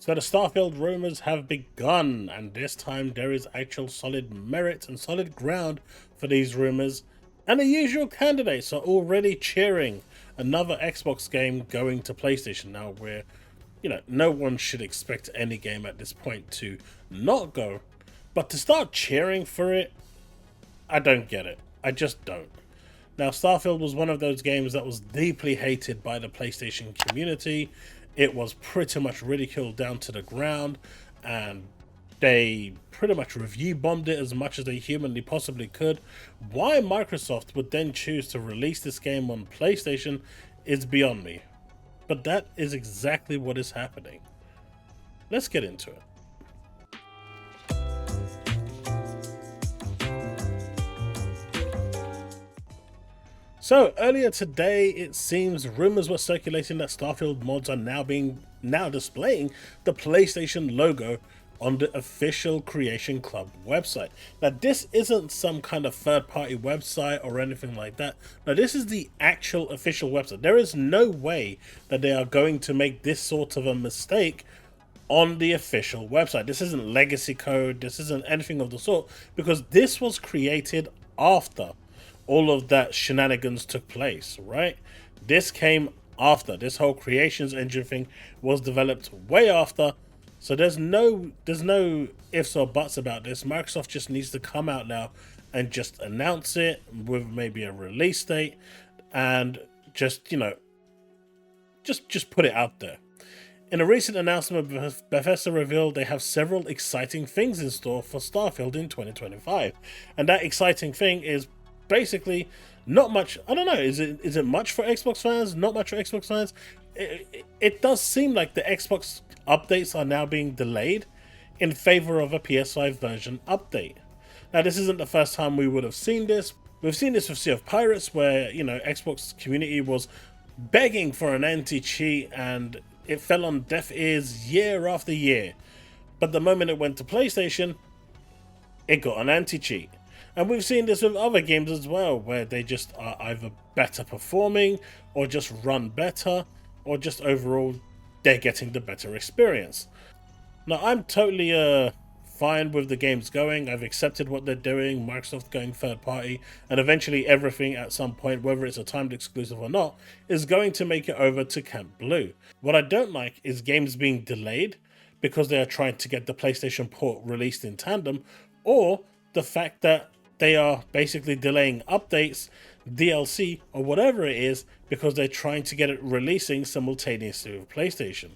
So the Starfield rumors have begun, and this time there is actual solid merit and solid ground for these rumors, and the usual candidates are already cheering another Xbox game going to PlayStation now, where, no one should expect any game at this point to not go, but to start cheering for it, I don't get it. I just don't. Now, Starfield was one of those games that was deeply hated by the PlayStation community. It was pretty much ridiculed down to the ground, and they pretty much review bombed it as much as they humanly possibly could. Why Microsoft would then choose to release this game on PlayStation is beyond me. But that is exactly what is happening. Let's get into it. So earlier today, it seems rumors were circulating that Starfield mods are now displaying the PlayStation logo on the official Creation Club website. Now, this isn't some kind of third-party website or anything like that. Now, this is the actual official website. There is no way that they are going to make this sort of a mistake on the official website. This isn't legacy code. This isn't anything of the sort, because this was created after all of that shenanigans took place, right? This came after. This whole creations engine thing was developed way after. So there's no ifs or buts about this. Microsoft just needs to come out now and just announce it with maybe a release date, and just put it out there. In a recent announcement, Bethesda revealed they have several exciting things in store for Starfield in 2025. And that exciting thing is basically not much. I don't know, is it much for Xbox fans? Not much for Xbox fans? It does seem like the Xbox updates are now being delayed in favor of a PS5 version update. Now, this isn't the first time we would have seen this. We've seen this with Sea of Pirates, where, Xbox community was begging for an anti-cheat, and it fell on deaf ears year after year. But the moment it went to PlayStation, it got an anti-cheat. And we've seen this with other games as well, where they just are either better performing, or just run better, or just overall they're getting the better experience. Now, I'm totally fine with the games going. I've accepted what they're doing, Microsoft going third party, and eventually everything at some point, whether it's a timed exclusive or not, is going to make it over to Camp Blue. What I don't like is games being delayed because they are trying to get the PlayStation port released in tandem, or the fact that they are basically delaying updates, DLC, or whatever it is because they're trying to get it releasing simultaneously with PlayStation.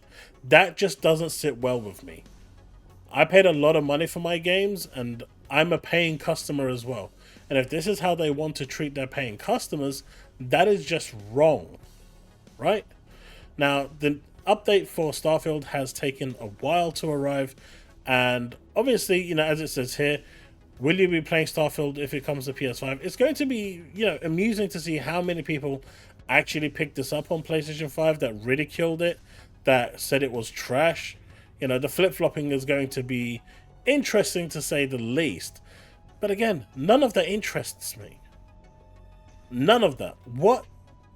That just doesn't sit well with me. I paid a lot of money for my games, and I'm a paying customer as well. And if this is how they want to treat their paying customers, that is just wrong, right? Now, the update for Starfield has taken a while to arrive, and obviously, as it says here, will you be playing Starfield if it comes to PS5? It's going to be, amusing to see how many people actually picked this up on PlayStation 5 that ridiculed it, that said it was trash. The flip-flopping is going to be interesting to say the least. But again, none of that interests me. None of that. What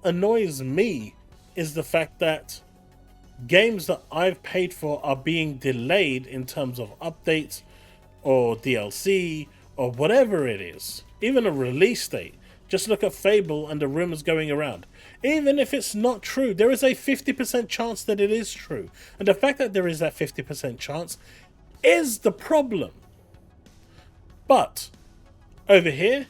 annoys me is the fact that games that I've paid for are being delayed in terms of updates or DLC or whatever it is. Even a release date. Just look at Fable and the rumors going around. Even if it's not true, there is a 50% chance that it is true. And the fact that there is that 50% chance is the problem. But over here,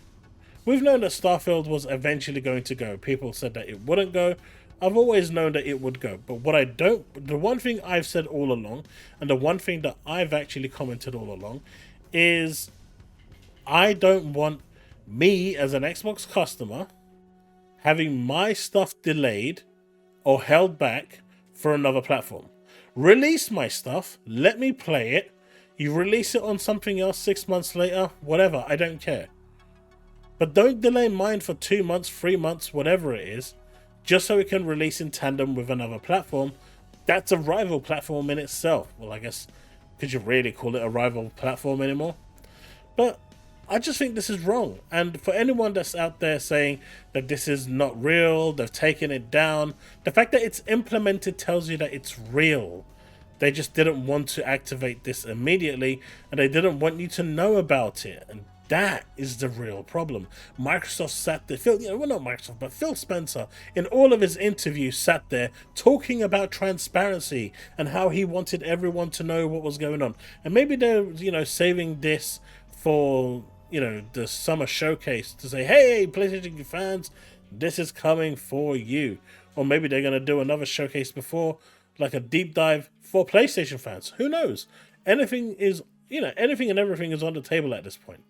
we've known that Starfield was eventually going to go. People said that it wouldn't go. I've always known that it would go. But the one thing I've said all along, and the one thing that I've actually commented all along, is I don't want me as an Xbox customer having my stuff delayed or held back for another platform. Release my stuff, let me play it. You release it on something else 6 months later, whatever, I don't care. But don't delay mine for 2 months, 3 months, whatever it is, just so it can release in tandem with another platform. That's a rival platform in itself. Well, I guess, could you really call it a rival platform anymore? But I just think this is wrong. And for anyone that's out there saying that this is not real, they've taken it down, the fact that it's implemented tells you that it's real. They just didn't want to activate this immediately, and they didn't want you to know about it. And that is the real problem. Microsoft sat there, well, not Microsoft, but Phil Spencer, in all of his interviews, sat there talking about transparency and how he wanted everyone to know what was going on. And maybe they're, saving this for, the summer showcase to say, hey, PlayStation fans, this is coming for you. Or maybe they're going to do another showcase before, like a deep dive for PlayStation fans. Who knows? Anything and everything is on the table at this point.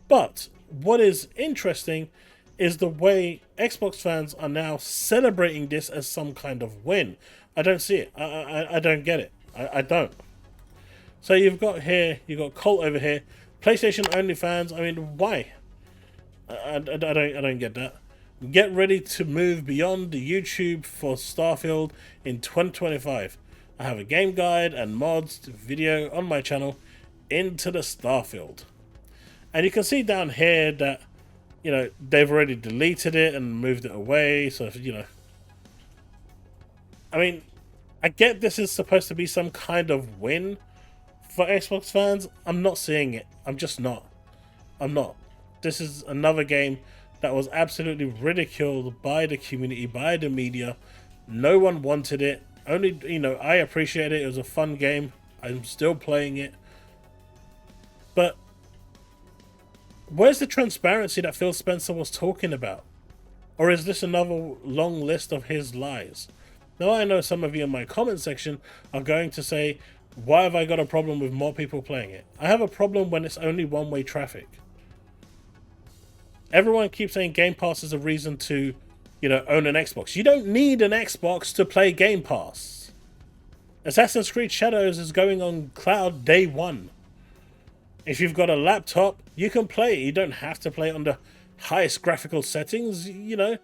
But what is interesting is the way Xbox fans are now celebrating this as some kind of win. I don't see it. I don't get it. I don't. So you've got Colt over here. PlayStation only fans. I mean, why? I don't get that. Get ready to move beyond the YouTube for Starfield in 2025. I have a game guide and mods video on my channel into the Starfield. And you can see down here that, they've already deleted it and moved it away. So, I mean, I get this is supposed to be some kind of win for Xbox fans. I'm not seeing it. I'm just not. I'm not. This is another game that was absolutely ridiculed by the community, by the media. No one wanted it. Only, I appreciate it. It was a fun game. I'm still playing it. But where's the transparency that Phil Spencer was talking about? Or is this another long list of his lies? Now, I know some of you in my comment section are going to say, why have I got a problem with more people playing it? I have a problem when it's only one-way traffic. Everyone keeps saying Game Pass is a reason to, own an Xbox. You don't need an Xbox to play Game Pass. Assassin's Creed Shadows is going on cloud day one. If you've got a laptop, you can play it. You don't have to play it on the highest graphical settings, You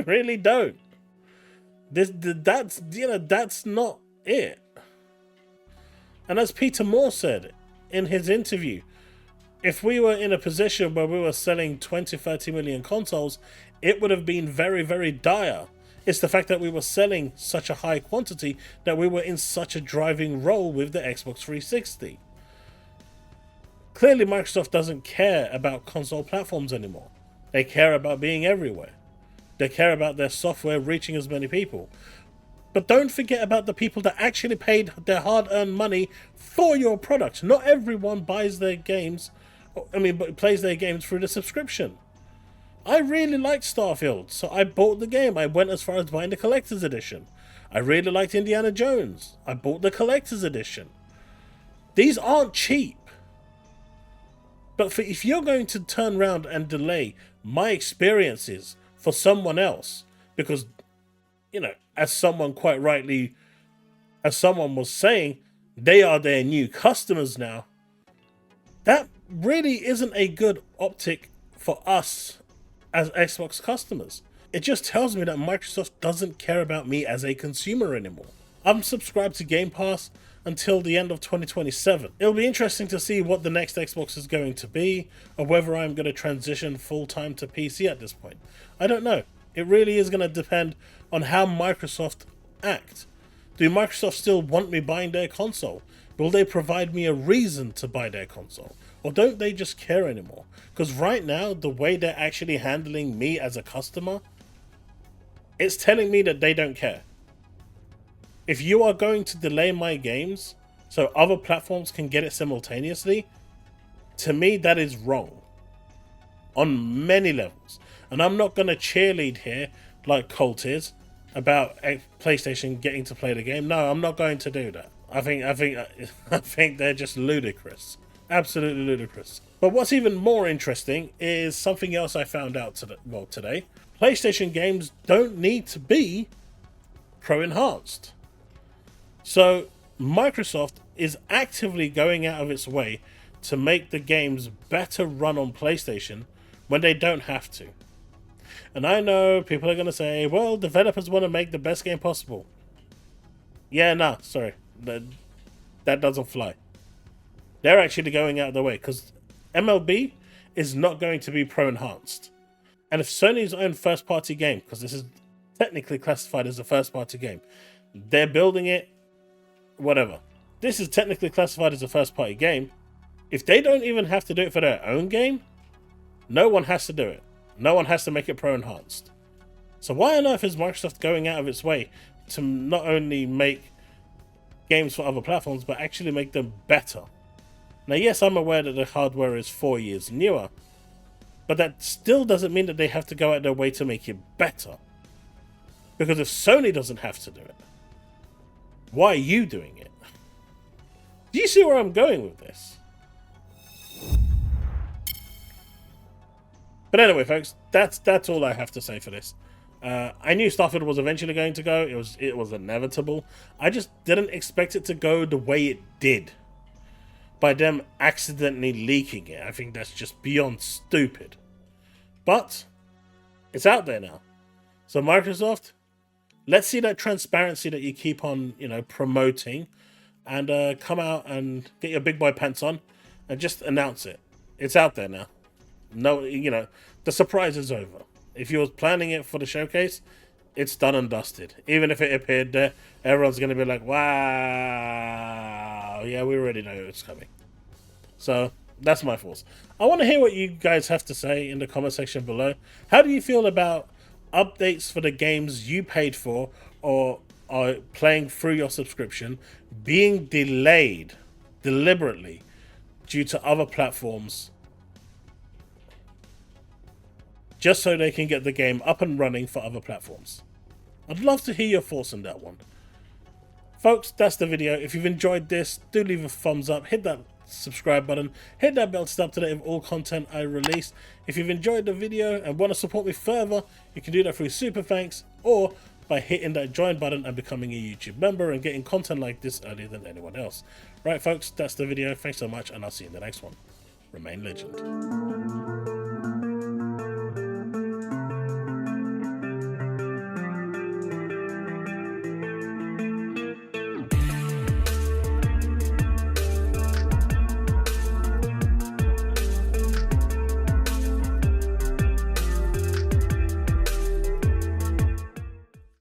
really don't. That's not it. And as Peter Moore said in his interview, if we were in a position where we were selling 20-30 million consoles, it would have been very, very dire. It's the fact that we were selling such a high quantity that we were in such a driving role with the Xbox 360. Clearly, Microsoft doesn't care about console platforms anymore. They care about being everywhere. They care about their software reaching as many people. But don't forget about the people that actually paid their hard-earned money for your product. Not everyone buys their games, plays their games through the subscription. I really liked Starfield, so I bought the game. I went as far as buying the collector's edition. I really liked Indiana Jones. I bought the collector's edition. These aren't cheap. But if you're going to turn around and delay my experiences for someone else, because, as someone quite rightly, as someone was saying, they are their new customers now, that really isn't a good optic for us as Xbox customers. It just tells me that Microsoft doesn't care about me as a consumer anymore. I'm subscribed to Game Pass until the end of 2027. It'll be interesting to see what the next Xbox is going to be, or whether I'm going to transition full-time to PC at this point. I don't know. It really is going to depend on how Microsoft act. Do Microsoft still want me buying their console? Will they provide me a reason to buy their console? Or don't they just care anymore? Because right now, the way they're actually handling me as a customer, it's telling me that they don't care. If you are going to delay my games so other platforms can get it simultaneously, to me that is wrong. On many levels. And I'm not going to cheerlead here like Colt is about PlayStation getting to play the game. No, I'm not going to do that. I think they're just ludicrous. Absolutely ludicrous. But what's even more interesting is something else I found out today. PlayStation games don't need to be pro-enhanced. So Microsoft is actively going out of its way to make the games better run on PlayStation when they don't have to. And I know people are going to say, well, developers want to make the best game possible. Yeah, nah, sorry. That doesn't fly. They're actually going out of the way because MLB is not going to be pro-enhanced. And if Sony's own first-party game, because this is technically classified as a first-party game, They're building it, whatever. This is technically classified as a first-party game. If they don't even have to do it for their own game, no one has to do it. No one has to make it pro-enhanced. So why on earth is Microsoft going out of its way to not only make games for other platforms, but actually make them better? Now, yes, I'm aware that the hardware is 4 years newer, but that still doesn't mean that they have to go out their way to make it better. Because if Sony doesn't have to do it, why are you doing it? Do you see where I'm going with this? But anyway, folks, that's all I have to say for this. I knew Starfield was eventually going to go. It was inevitable. I just didn't expect it to go the way it did. By them accidentally leaking it. I think that's just beyond stupid. But it's out there now. So Microsoft, let's see that transparency that you keep on, promoting, and come out and get your big boy pants on and just announce it. It's out there now. No, the surprise is over. If you were planning it for the showcase, it's done and dusted. Even if it appeared there, everyone's going to be like, wow, yeah, we already know it's coming. So that's my thoughts. I want to hear what you guys have to say in the comment section below. How do you feel about updates for the games you paid for or are playing through your subscription being delayed deliberately due to other platforms, just so they can get the game up and running for other platforms? I'd love to hear your thoughts on that one. Folks, that's the video. If you've enjoyed this, do leave a thumbs up, hit that subscribe button, hit that bell to stay up to date with all content I release. If you've enjoyed the video and want to support me further, you can do that through super thanks or by hitting that join button and becoming a YouTube member and getting content like this earlier than anyone else. Right, folks, that's the video. Thanks so much, and I'll see you in the next one. Remain legend.